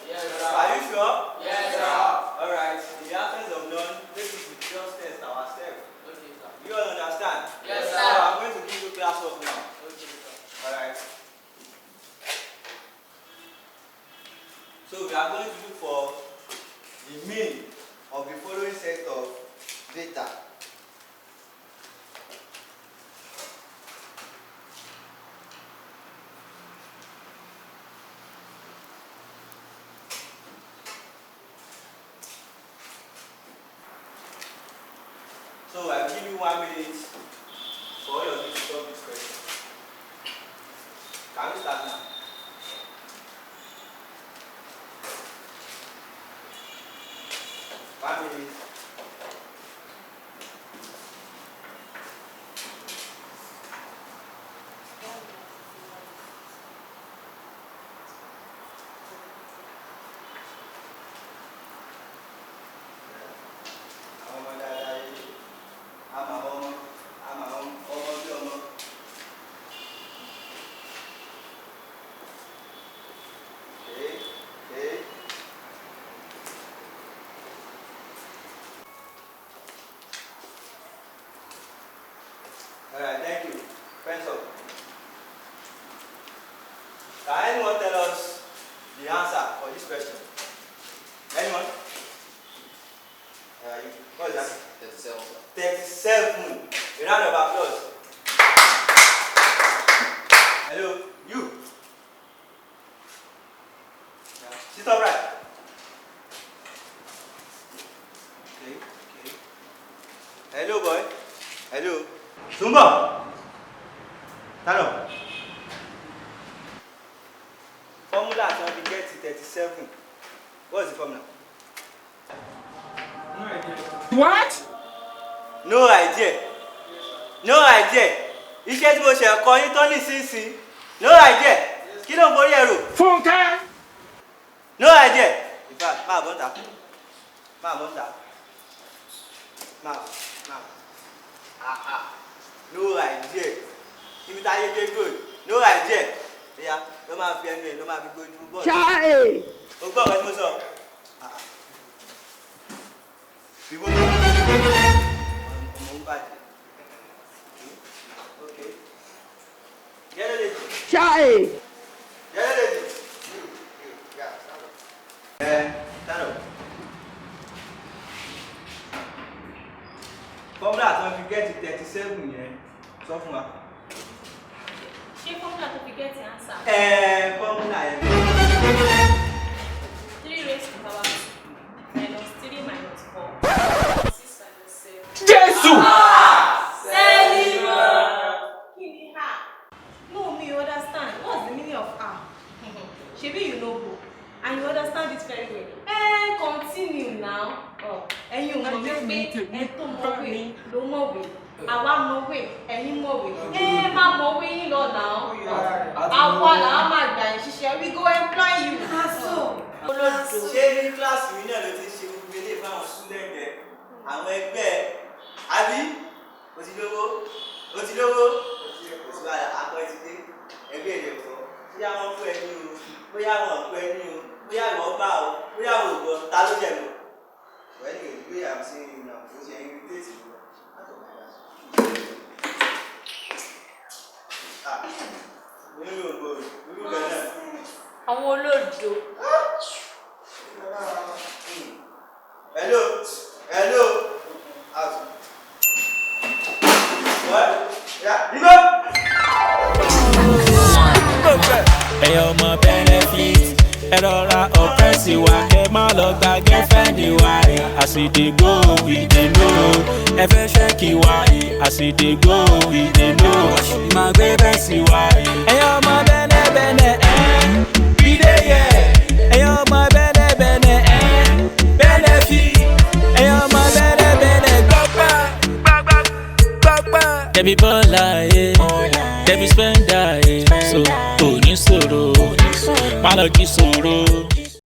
Yes, sir. Are you sure? Yes, sir. Alright. In the absence of none, let us just test ourselves. Okay, sir. You all understand? Yes, So sir. I'm going to give you class work now. Okay, sir. Alright. So we are going to look for the mean of the following set of data. So I'll give you 1 minute for all of you to solve this question. Can we start now? One minute. Alright, thank you. Friends up. Can anyone tell us the answer for this question? Anyone? What is that? 37, sir. 37. A round of applause. Hello, you. Sit upright. Okay. Hello, boy. Hello. Zumba. Stand up. Formula to get to 37. What is the formula? No idea. What? No idea. No idea. Iṣẹ́ tí mo ṣe kọ́ yín tán nísinsìnyí. No idea. Kí ló ń borí ẹrù? Fúnkẹ́. No idea. In fact, máa bọ́ ń ta. Máa bọ́ ń ta. Máa. No idea. Ibi tá a yé dé good. No idea. Ìyá ló máa fi ẹnu ẹ̀ ló máa fi gbójú bọ́ọ̀lù. Ṣáì. O gbọ́ ọ̀rọ̀ tí mo sọ. Ìwọ ló ń bàjẹ́. Okay. Yẹ́lẹ́ lè jù. Ṣáì. Yẹ́lẹ́ lè jù. Stand up. Fọ́múlà tó fi gẹ́ẹ̀tì 37 yẹn sọ fún wa. Ṣé fọ́múlà tó fi gẹ́ẹ̀tì answer? Fọ́múlà yẹn. 3 raised to power 2 minus 3 minus 4 6 minus 7. Jésù. Kini ha? No, me you understand. What's the meaning of ah? Shebi you know book and you understand it very well. Continue now. Ẹ̀yin ò mọ̀ wípé ẹ tó mọ̀wé ló mọ̀wé. Àwa mọ̀wé, ẹ̀yin mọ̀wé. Má mọ̀wé yín lọ now. Àwa làá máa gbà yín ṣiṣẹ́. We go employ you. Ṣé ní kíláàsì mi náà ló ti ṣe gbogbo ilé fáwọn student ẹ̀? Àwọn ẹgbẹ́ ẹ̀ àbí? O ti lówó? O ti lówó? O ti wà àpọ̀ ẹ̀ ti dé ẹgbẹ́ ìdè kọ́. Bóyá wọ́n fún ẹ ní o, bóyá wọ́n fún ẹ ní o, bóyá ìwọ́n bá o, bóyá wò gbọ́, ta ló jẹ̀ lọ? Well, anyway, the way I'm saying it now, it's irritating. Àwọn olóòjò. Hello. Out. What? Yeah, you go. Hey, ọmọ benefit. Ẹ rọra ọ̀pẹ́sì wa kẹ́ má lọ gba gẹ́fẹ́ndì wa àsìdègbò ìdènà ẹ fẹ́ ṣẹ́kì wa àsìdègbò ìdènà máa gbé bẹ́sì wa ẹ̀yọ́ ọmọ bẹ́nẹ́bẹ́nẹ́ bídé yẹ ẹ̀yọ́ ọmọ bẹ́nẹ́bẹ́nẹ́ bẹ́nẹ́fì ẹ̀yọ́ ọmọ bẹ́nẹ́bẹ́nẹ́ gbọ́gbà. Debi bọ́lá debi spẹ́ndà so kò ní sọ̀rọ̀ má lọ jí sọ̀rọ̀